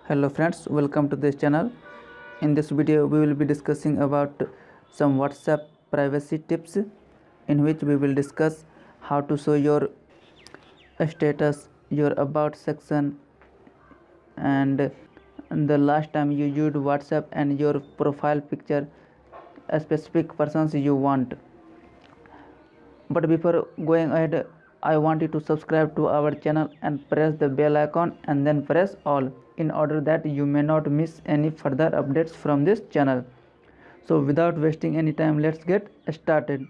Hello friends, welcome to this channel. In this video we will be discussing about some WhatsApp privacy tips, in which we will discuss how to show your status, your about section, and the last time you used WhatsApp, and your profile picture, a specific persons you want. But before going ahead, I want you to subscribe to our channel and press the bell icon and then press all, in order that you may not miss any further updates from this channel. So without wasting any time, let's get started.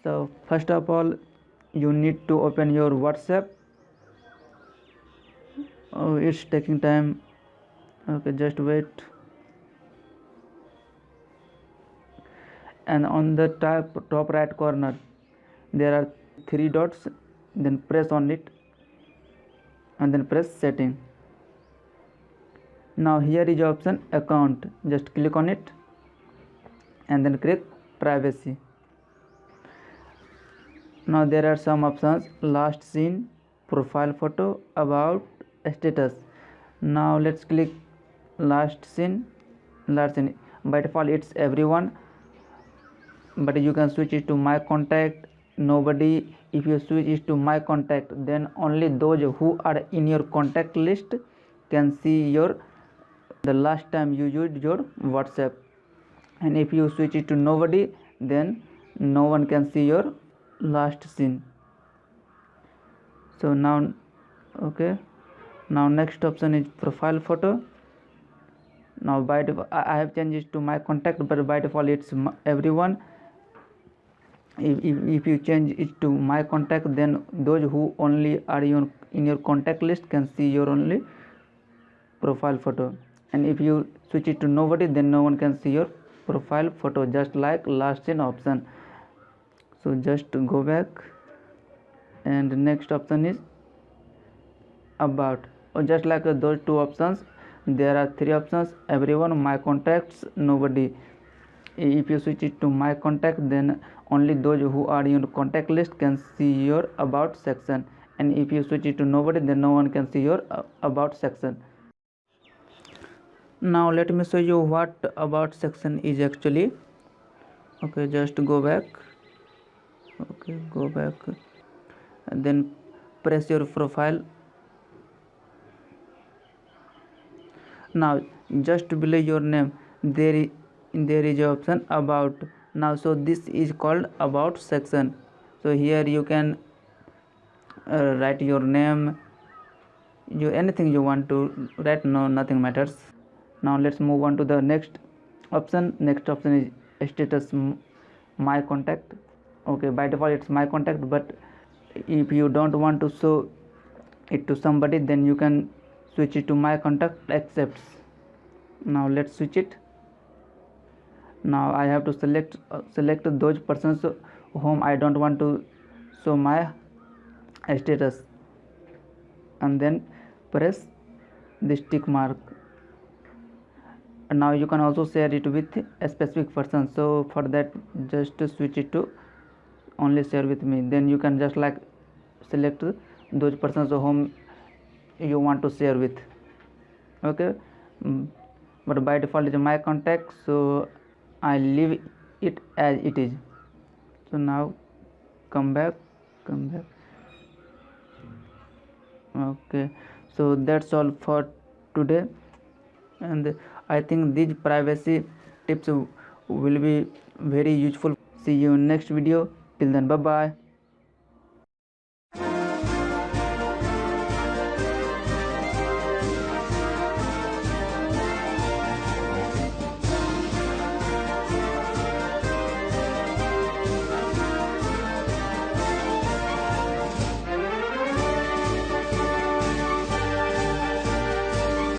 So first of all, you need to open your WhatsApp. Oh, it's taking time. Okay, just wait. And on the top right corner there are three dots, then press on it and then press setting. Now here is option account, just click on it and then click privacy. Now there are some options: last seen, profile photo, about, status. Now let's click last seen. By default it's everyone, but you can switch it to my contact, nobody. If you switch it to my contact, then only those who are in your contact list can see the last time you used your WhatsApp. And if you switch it to nobody, then no one can see your last seen. So now okay, now next option is profile photo. Now by default I have changed it to my contact, but by default it's everyone. If you change it to my contact, then those who only are in your contact list can see your only profile photo. And if you switch it to nobody, then no one can see your profile photo, just like last seen option. So just go back, and the next option is about. Or just like those two options, there are three options: everyone, my contacts, nobody. If you switch it to my contact, then only those who are in your contact list can see your about section. And if you switch it to nobody, then no one can see your about section. Now let me show you what about section is actually. Okay, just go back. Okay, go back and then press your profile. Now just below your name there is option about. Now so this is called about section. So here you can write your name, anything you want to write. No, nothing matters. Now let's move on to the next option. Next option is status, my contact. Okay, by default it's my contact, but if you don't want to show it to somebody, then you can switch it to my contact accepts. Now let's switch it. Now I have to select those persons whom I don't want to show my status, and then press this tick mark. And now you can also share it with a specific person. So for that, just switch it to only share with me. Then you can just like select those persons whom you want to share with. Okay, but by default is my contact, so I leave it as it is. So now come back. Okay, so that's all for today, and I think these privacy tips will be very useful. See you in next video. Till then, bye bye.